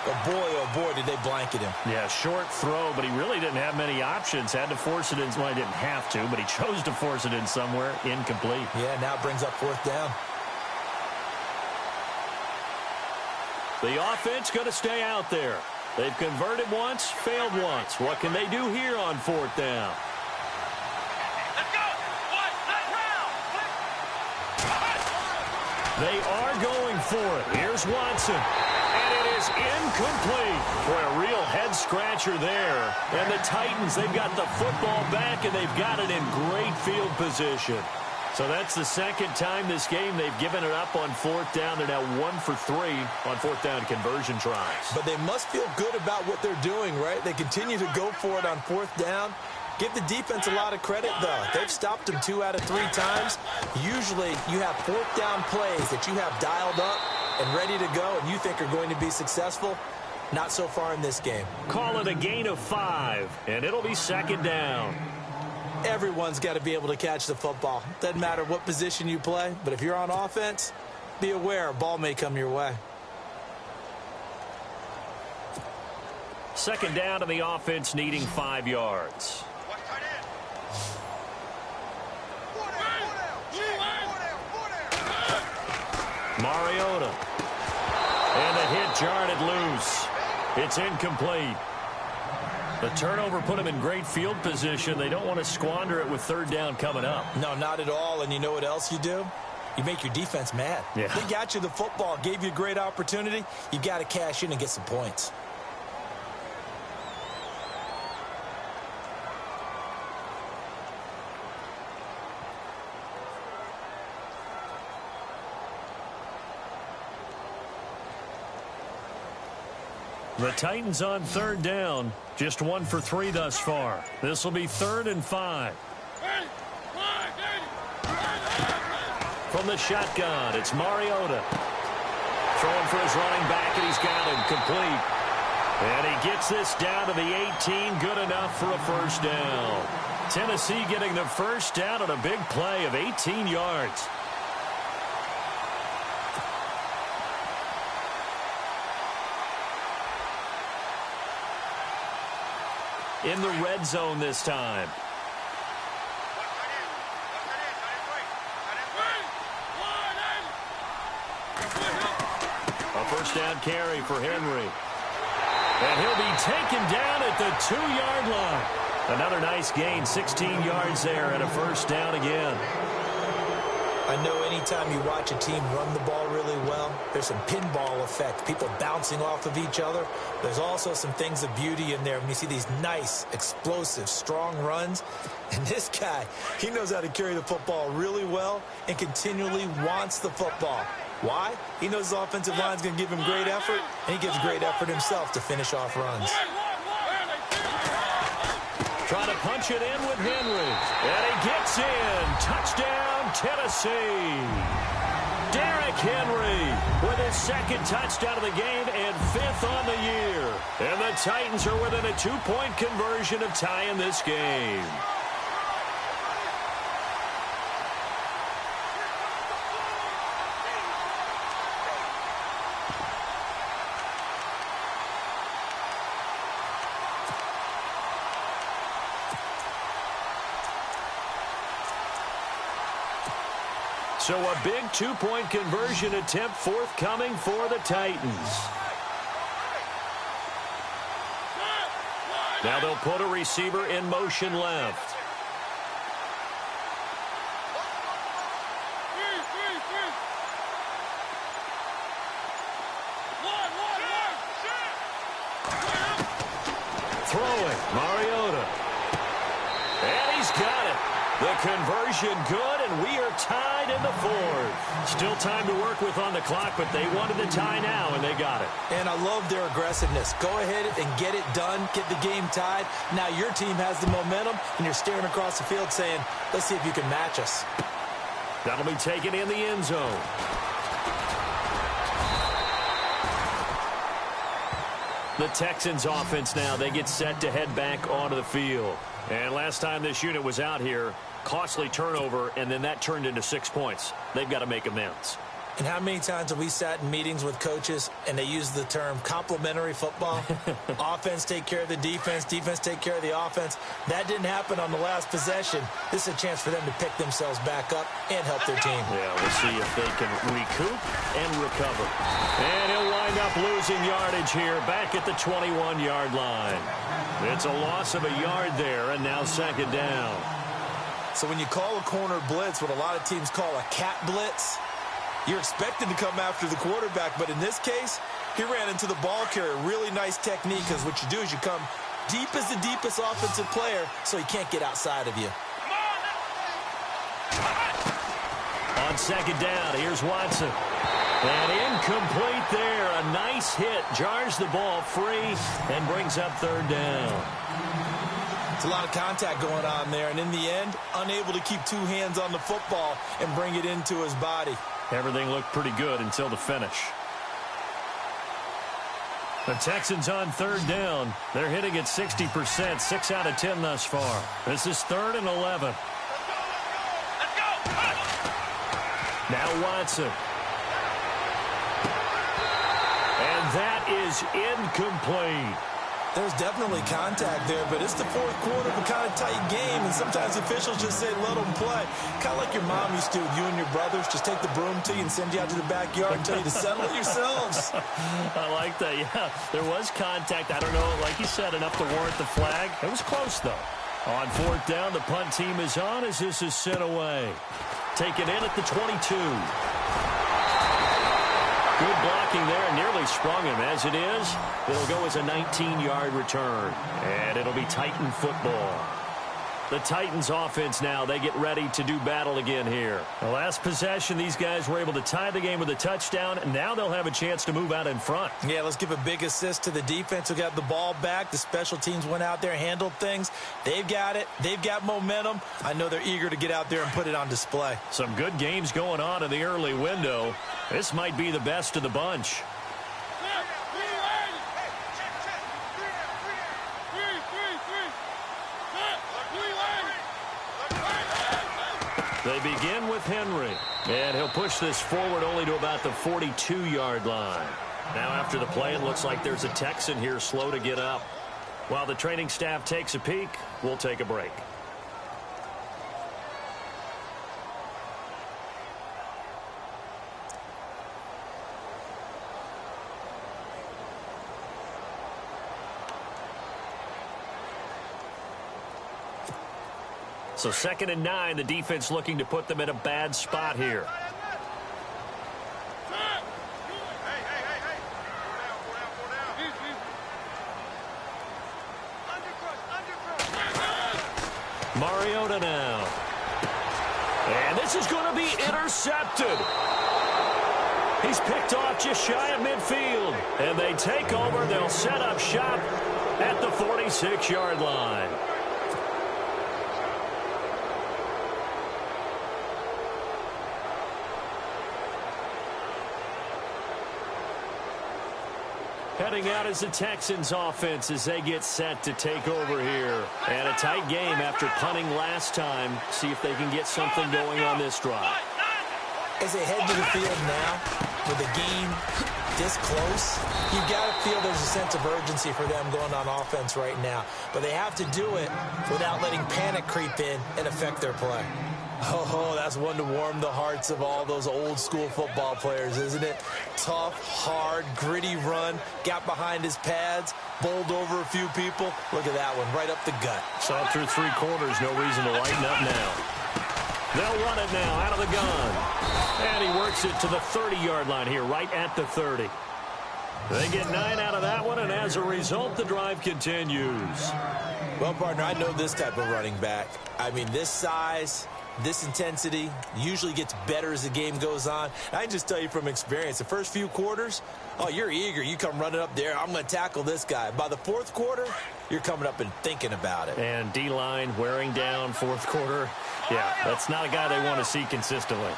[SPEAKER 2] But boy, oh boy, did they blanket him.
[SPEAKER 1] Yeah, short throw, but he really didn't have many options. Had to force it in. Well, he didn't have to, but he chose to force it in somewhere. Incomplete.
[SPEAKER 2] Yeah, now it brings up 4th down.
[SPEAKER 1] The offense going to stay out there. They've converted once, failed once. What can they do here on 4th down?
[SPEAKER 3] Let's go. Let's round.
[SPEAKER 1] They are going for it. Here's Watson. And it is incomplete. For a real head-scratcher there. And the Titans, they've got the football back, and they've got it in great field position. So that's the 2nd time this game they've given it up on 4th down. They're now 1 for 3 on 4th down conversion tries.
[SPEAKER 2] But they must feel good about what they're doing, right? They continue to go for it on 4th down. Give the defense a lot of credit, though. They've stopped them 2 out of 3 times. Usually, you have 4th down plays that you have dialed up and ready to go and you think are going to be successful. Not so far in this game.
[SPEAKER 1] Call it a gain of 5, and it'll be 2nd down.
[SPEAKER 2] Everyone's got to be able to catch the football. Doesn't matter what position you play, but if you're on offense, be aware a ball may come your way.
[SPEAKER 1] 2nd down to the offense needing 5 yards. Mariota. And the hit jarred it loose. It's incomplete. The turnover put them in great field position. They don't want to squander it with 3rd down coming up.
[SPEAKER 2] No, not at all. And you know what else you do? You make your defense mad.
[SPEAKER 1] Yeah.
[SPEAKER 2] They got you the football, gave you a great opportunity. You got to cash in and get some points.
[SPEAKER 1] The Titans on 3rd down. Just 1 for 3 thus far. This will be 3rd and 5. From the shotgun, it's Mariota. Throwing for his running back, and he's got him complete. And he gets this down to the 18. Good enough for a first down. Tennessee getting the first down on a big play of 18 yards. In the red zone this time. A first down carry for Henry. And he'll be taken down at the 2-yard line. Another nice gain, 16 yards there, and a first down again.
[SPEAKER 2] I know anytime you watch a team run the ball really well, there's some pinball effect, people bouncing off of each other. There's also some things of beauty in there when you see these nice, explosive, strong runs. And this guy, he knows how to carry the football really well and continually wants the football. Why? He knows his offensive line's going to give him great effort, and he gives great effort himself to finish off runs.
[SPEAKER 1] Trying to punch it in with Henry. And he gets in. Touchdown, Tennessee. Derrick Henry with his second touchdown of the game and 5th on the year. And the Titans are within a 2-point conversion of tying this game. So a big 2-point conversion attempt forthcoming for the Titans. Now they'll put a receiver in motion left. Throwing, Mariota. And he's got it. The conversion good, and we are tied in the 4th. Still time to work with on the clock, but they wanted the tie now, and they got it.
[SPEAKER 2] And I love their aggressiveness. Go ahead and get it done, get the game tied. Now your team has the momentum, and you're staring across the field saying, let's see if you can match us.
[SPEAKER 1] That'll be taken in the end zone. The Texans offense now, they get set to head back onto the field. And last time this unit was out here, costly turnover, and then that turned into 6 points. They've got to make amends.
[SPEAKER 2] And how many times have we sat in meetings with coaches and they use the term complementary football? Offense take care of the defense, defense take care of the offense. That didn't happen on the last possession. This is a chance for them to pick themselves back up and help their team.
[SPEAKER 1] Yeah, we'll see if they can recoup and recover. And he'll wind up losing yardage here back at the 21-yard line. It's a loss of a yard there, and now 2nd down.
[SPEAKER 2] So when you call a corner blitz, what a lot of teams call a cat blitz, you're expected to come after the quarterback, but in this case, he ran into the ball carrier. Really nice technique, because what you do is you come deep as the deepest offensive player, so he can't get outside of you.
[SPEAKER 1] On 2nd down, here's Watson. And incomplete there. A nice hit. Jars the ball free and brings up 3rd down.
[SPEAKER 2] It's a lot of contact going on there, and in the end, unable to keep 2 hands on the football and bring it into his body.
[SPEAKER 1] Everything looked pretty good until the finish. The Texans on 3rd down. They're hitting at 60%, 6 out of 10 thus far. This is 3rd and 11. Now Watson. And that is incomplete.
[SPEAKER 2] There's definitely contact there, but it's the 4th quarter of a kind of tight game, and sometimes officials just say, let them play. Kind of like your mom used to with you and your brothers. Just take the broom to you and send you out to the backyard and tell you to settle it yourselves.
[SPEAKER 1] I like that, yeah. There was contact. I don't know, like you said, enough to warrant the flag. It was close, though. On 4th down, the punt team is on as this is sent away. Taken in at the 22. Good blocking there, and nearly sprung him. As it is, it'll go as a 19-yard return, and it'll be Titan football. The Titans offense now, they get ready to do battle again here. The last possession, these guys were able to tie the game with a touchdown, and now they'll have a chance to move out in front.
[SPEAKER 2] Yeah, let's give a big assist to the defense who got the ball back. The special teams went out there, handled things. They've got it. They've got momentum. I know they're eager to get out there and put it on display.
[SPEAKER 1] Some good games going on in the early window. This might be the best of the bunch. They begin with Henry, and he'll push this forward only to about the 42-yard line. Now after the play, it looks like there's a Texan here slow to get up. While the training staff takes a peek, we'll take a break. So 2nd and 9, the defense looking to put them in a bad spot here. Mariota now. And this is going to be intercepted. He's picked off just shy of midfield. And they take over. They'll set up shop at the 46-yard line. Heading out is the Texans offense as they get set to take over here. And a tight game after punting last time. See if they can get something going on this drive.
[SPEAKER 2] As they head to the field now, with the game this close, you've got to feel there's a sense of urgency for them going on offense right now. But they have to do it without letting panic creep in and affect their play. Oh, that's one to warm the hearts of all those old-school football players, isn't it? Tough, hard, gritty run, got behind his pads, bowled over a few people. Look at that one, right up the gut.
[SPEAKER 1] Saw it through three quarters, no reason to lighten up now. They'll run it now out of the gun. And he works it to the 30-yard line here, right at the 30. They get 9 out of that one, and as a result, the drive continues.
[SPEAKER 2] Well, partner, I know this type of running back. I mean, this size, this intensity usually gets better as the game goes on. I can just tell you from experience, the first few quarters, oh, you're eager. You come running up there, I'm going to tackle this guy. By the fourth quarter, you're coming up and thinking about it.
[SPEAKER 1] And D-line wearing down fourth quarter. Yeah, that's not a guy they want to see consistently.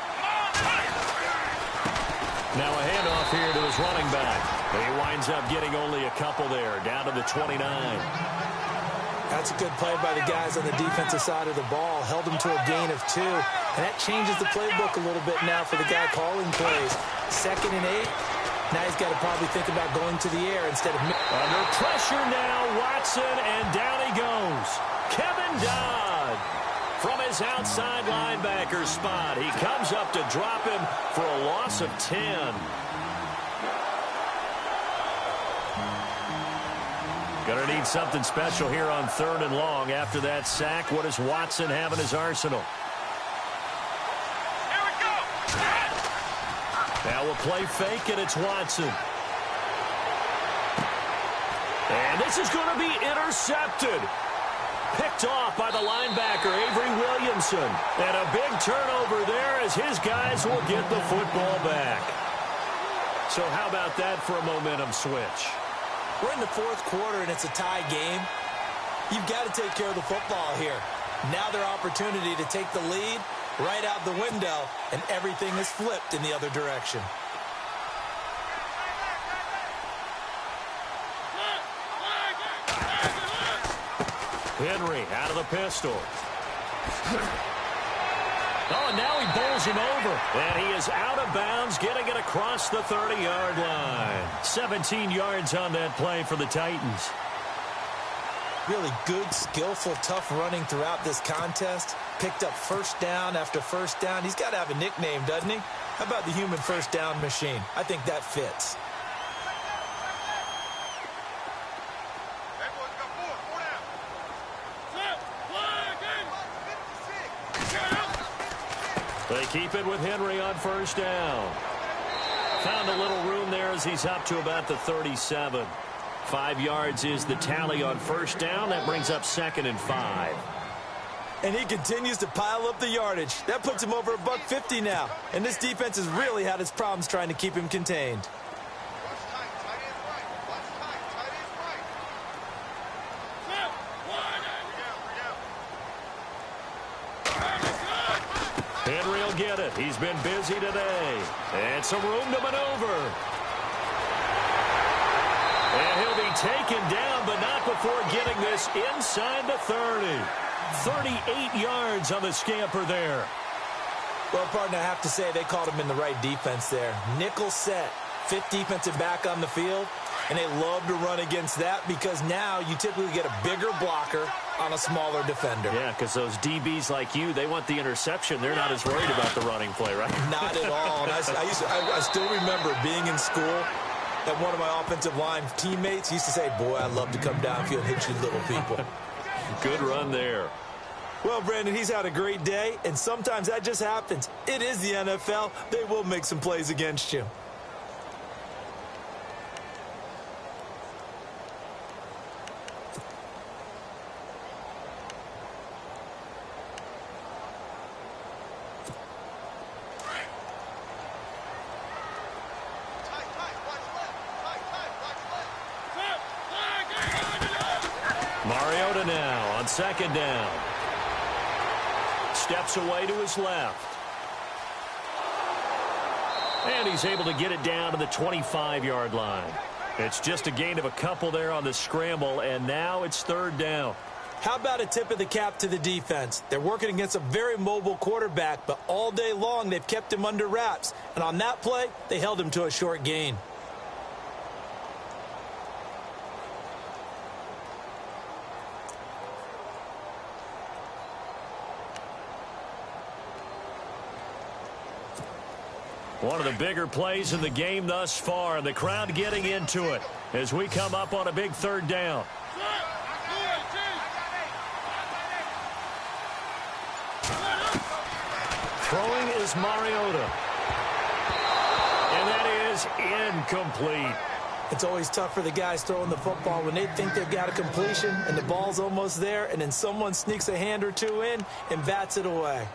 [SPEAKER 1] Now a handoff here to his running back. He winds up getting only a couple there, down to the 29.
[SPEAKER 2] That's a good play by the guys on the defensive side of the ball. Held him to a gain of 2. And that changes the playbook a little bit now for the guy calling plays. 2nd and 8. Now he's got to probably think about going to the air instead of...
[SPEAKER 1] Under pressure now, Watson, and down he goes. Kevin Dodd from his outside linebacker spot. He comes up to drop him for a loss of 10. Going to need something special here on 3rd and long. After that sack, what does Watson have in his arsenal?
[SPEAKER 3] Here we go.
[SPEAKER 1] Now we'll play fake, and it's Watson. And this is going to be intercepted. Picked off by the linebacker, Avery Williamson. And a big turnover there as his guys will get the football back. So how about that for a momentum switch?
[SPEAKER 2] We're in the 4th quarter, and it's a tie game. You've got to take care of the football here. Now their opportunity to take the lead right out the window, and everything is flipped in the other direction.
[SPEAKER 1] Henry out of the pistol. Oh, and now he bowls him over. And he is out of bounds, getting it across the 30-yard line. 17 yards on that play for the Titans.
[SPEAKER 2] Really good, skillful, tough running throughout this contest. Picked up first down after first down. He's got to have a nickname, doesn't he? How about the human first down machine? I think that fits.
[SPEAKER 1] They keep it with Henry on first down. Found a little room there as he's up to about the 37. 5 yards is the tally on first down. That brings up 2nd and 5.
[SPEAKER 2] And he continues to pile up the yardage. That puts him over $150 now. And this defense has really had its problems trying to keep him contained.
[SPEAKER 1] Henry will get it. He's been busy today. And some room to maneuver. And he'll be taken down, but not before getting this inside the 30. 38 yards on the scamper there.
[SPEAKER 2] Well, partner, I have to say they called him in the right defense there. Nickel set, 5th defensive back on the field. And they love to run against that because now you typically get a bigger blocker on a smaller defender.
[SPEAKER 1] Yeah, because those DBs like you, they want the interception. They're not as worried about the running play, right?
[SPEAKER 2] Not at all. And I still remember being in school and one of my offensive line teammates used to say, boy, I'd love to come downfield and hit you little people.
[SPEAKER 1] Good run there.
[SPEAKER 2] Well, Brandon, he's had a great day, and sometimes that just happens. It is the NFL. They will make some plays against you.
[SPEAKER 1] Mariota now on second down. Steps away to his left. And he's able to get it down to the 25-yard line. It's just a gain of a couple there on the scramble, and now it's third down.
[SPEAKER 2] How about a tip of the cap to the defense? They're working against a very mobile quarterback, but all day long they've kept him under wraps. And on that play, they held him to a short gain.
[SPEAKER 1] One of the bigger plays in the game thus far, and the crowd getting into it as we come up on a big third down. Throwing is Mariota. And that is incomplete.
[SPEAKER 2] It's always tough for the guys throwing the football when they think they've got a completion and the ball's almost there, and then someone sneaks a hand or two in and bats it away.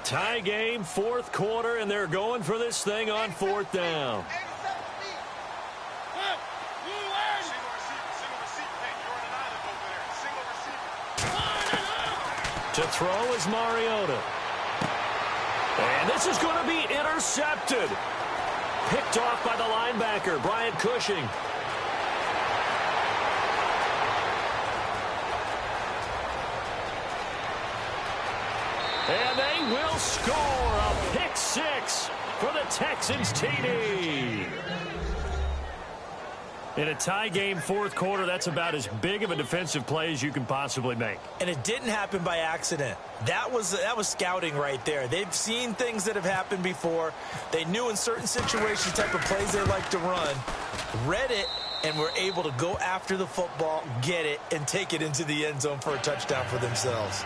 [SPEAKER 1] Tie game, fourth quarter, and they're going for this thing on fourth down. To throw is Mariota. And this is going to be intercepted. Picked off by the linebacker, Bryant Cushing. And they will score a pick six for the Texans TD. In a tie game fourth quarter, that's about as big of a defensive play as you can possibly make.
[SPEAKER 2] And it didn't happen by accident. That was scouting right there. They've seen things that have happened before. They knew in certain situations type of plays they like to run, read it, and were able to go after the football, get it, and take it into the end zone for a touchdown for themselves.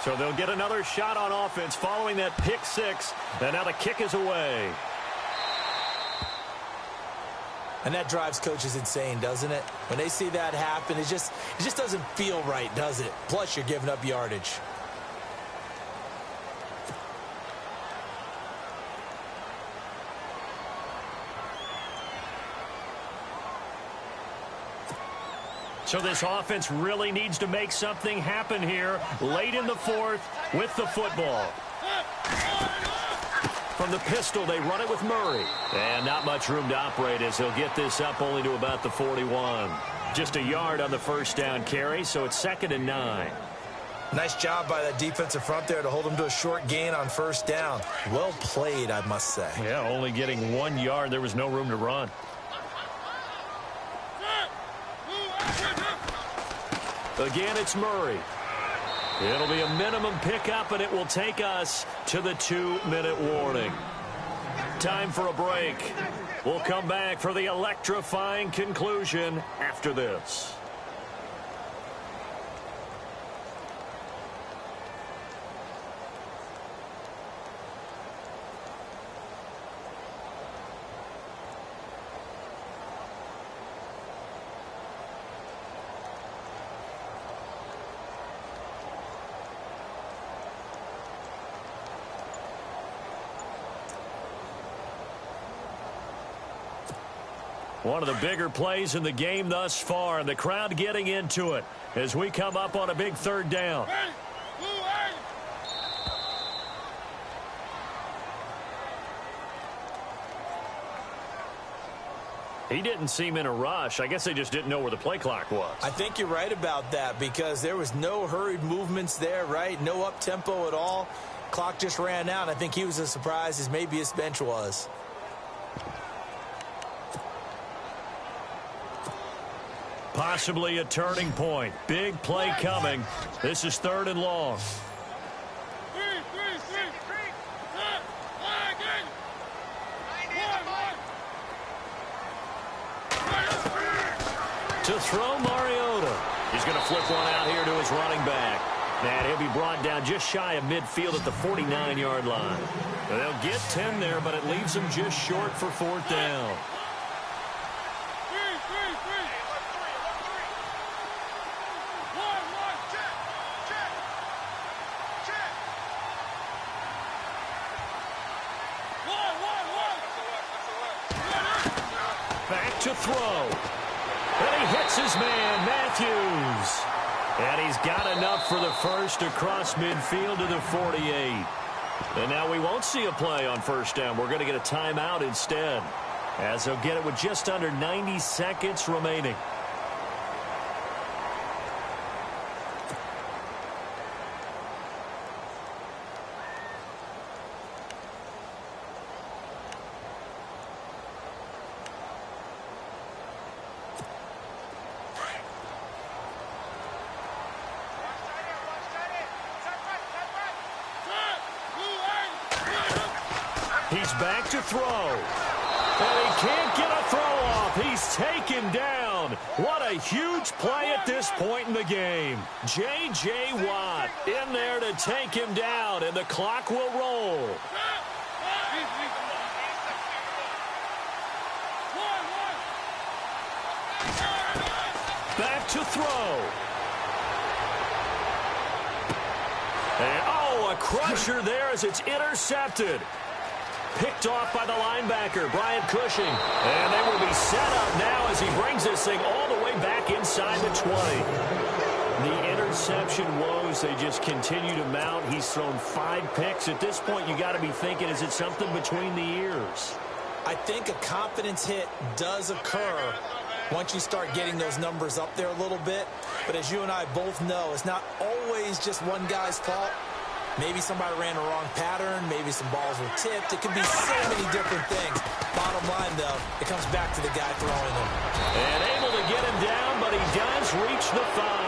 [SPEAKER 1] So they'll get another shot on offense following that pick six. And now the kick is away.
[SPEAKER 2] And that drives coaches insane, doesn't it? When they see that happen, it just doesn't feel right, does it? Plus, you're giving up yardage.
[SPEAKER 1] So this offense really needs to make something happen here late in the fourth with the football. From the pistol, they run it with Murray. And not much room to operate as he'll get this up only to about the 41. Just a yard on the first down carry, so it's 2nd and 9.
[SPEAKER 2] Nice job by that defensive front there to hold him to a short gain on first down. Well played, I must say.
[SPEAKER 1] Yeah, only getting 1 yard. There was no room to run. Again, it's Murray. It'll be a minimum pickup, and it will take us to the 2-minute warning. Time for a break. We'll come back for the electrifying conclusion after this. One of the bigger plays in the game thus far, and the crowd getting into it as we come up on a big third down. He didn't seem in a rush. I guess they just didn't know where the play clock was.
[SPEAKER 2] I think you're right about that because there was no hurried movements there, right? No up-tempo at all. Clock just ran out. I think he was as surprised as maybe his bench was.
[SPEAKER 1] Possibly a turning point. Big play coming. This is 3rd and long. To throw Mariota. He's going to flip one out here to his running back. And he'll be brought down just shy of midfield at the 49-yard line. They'll get 10 there, but it leaves them just short for fourth down. Back to throw. And he hits his man, Matthews. And he's got enough for the first across midfield to the 48. And now we won't see a play on first down. We're going to get a timeout instead, as they'll get it with just under 90 seconds remaining. He's back to throw. And he can't get a throw off. He's taken down. What a huge play at this point in the game. J.J. Watt in there to take him down, and the clock will roll. Back to throw. And, oh, a crusher there as it's intercepted. Picked off by the linebacker, Brian Cushing. And they will be set up now as he brings this thing all the way back inside the 20. The interception woes, they just continue to mount. He's thrown 5 picks. At this point, you got to be thinking, is it something between the ears?
[SPEAKER 2] I think a confidence hit does occur once you start getting those numbers up there a little bit. But as you and I both know, it's not always just one guy's fault. Maybe somebody ran a wrong pattern. Maybe some balls were tipped. It could be so many different things. Bottom line, though, it comes back to the guy throwing them.
[SPEAKER 1] And able to get him down, but he does reach the 5.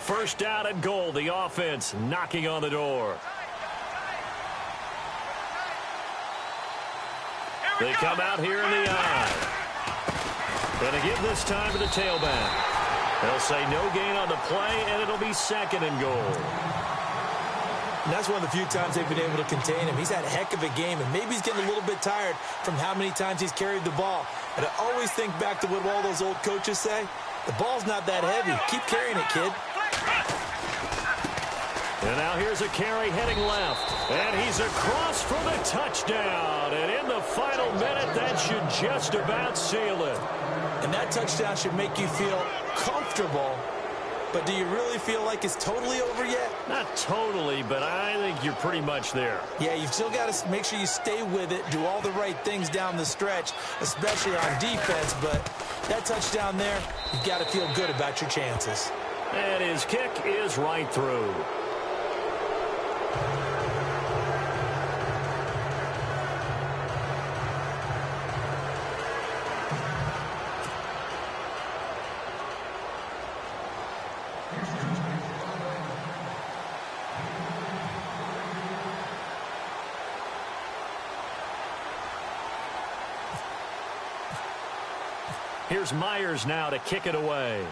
[SPEAKER 1] First down and goal. The offense knocking on the door. They come out here in the eye. Going to give this time to the tailback. They'll say no gain on the play, and it'll be second and goal.
[SPEAKER 2] And that's one of the few times they've been able to contain him. He's had a heck of a game, and maybe he's getting a little bit tired from how many times he's carried the ball. But I always think back to what all those old coaches say. The ball's not that heavy. Keep carrying it, kid.
[SPEAKER 1] And now here's a carry heading left. And he's across for the touchdown. And in the final minute, that should just about seal it.
[SPEAKER 2] And that touchdown should make you feel comfortable. But do you really feel like it's totally over yet?
[SPEAKER 1] Not totally, but I think you're pretty much there.
[SPEAKER 2] Yeah, you've still got to make sure you stay with it, do all the right things down the stretch, especially on defense. But that touchdown there, you've got to feel good about your chances.
[SPEAKER 1] And his kick is right through. Here's Myers now to kick it away.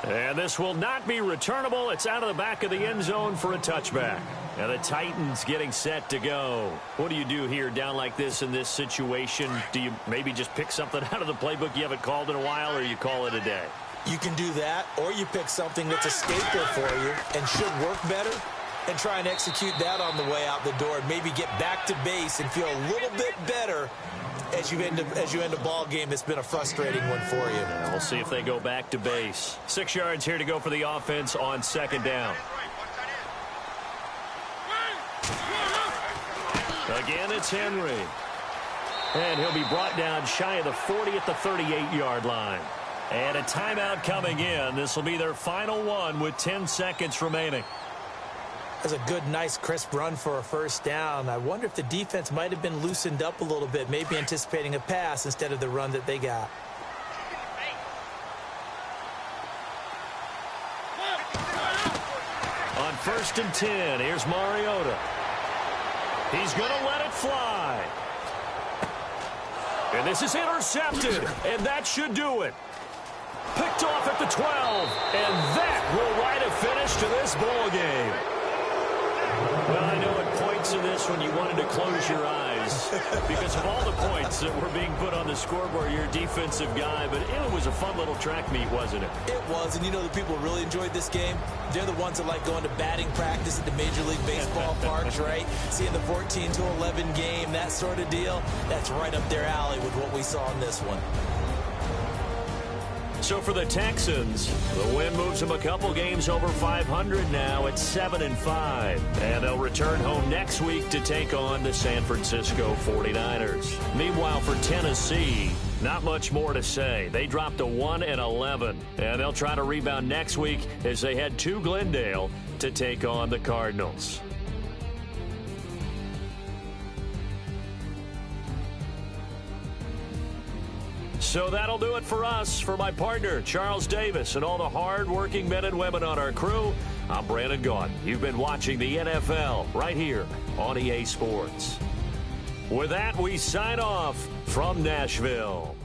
[SPEAKER 1] And this will not be returnable. It's out of the back of the end zone for a touchback. And the Titans getting set to go. What do you do here down like this in this situation? Do you maybe just pick something out of the playbook you haven't called in a while, or you call it a day?
[SPEAKER 2] You can do that, or you pick something that's a staple for you and should work better and try and execute that on the way out the door and maybe get back to base and feel a little bit better as you end a ball game that's been a frustrating one for you.
[SPEAKER 1] Yeah, we'll see if they go back to base. 6 yards here to go for the offense on second down. Again, it's Henry. And he'll be brought down shy of the 40 at the 38-yard line. And a timeout coming in. This will be their final one with 10 seconds remaining.
[SPEAKER 2] That's a good, nice, crisp run for a first down. I wonder if the defense might have been loosened up a little bit, maybe anticipating a pass instead of the run that they got.
[SPEAKER 1] On 1st and 10, here's Mariota. He's going to let it fly. And this is intercepted, and that should do it. Picked off at the 12, and that will write a finish to this ball game. Well, I know it points to this when you wanted to close your eyes because of all the points that were being put on the scoreboard. You're a defensive guy, but it was a fun little track meet, wasn't it?
[SPEAKER 2] It was, and you know the people who really enjoyed this game? They're the ones that like going to batting practice at the Major League Baseball parks, right? Seeing the 14-11 game, that sort of deal. That's right up their alley with what we saw in this one.
[SPEAKER 1] So for the Texans, the win moves them a couple games over 500 now at 7-5. And they'll return home next week to take on the San Francisco 49ers. Meanwhile, for Tennessee, not much more to say. They dropped to 1-11. And they'll try to rebound next week as they head to Glendale to take on the Cardinals. So that'll do it for us. For my partner, Charles Davis, and all the hard-working men and women on our crew, I'm Brandon Gaudin. You've been watching the NFL right here on EA Sports. With that, we sign off from Nashville.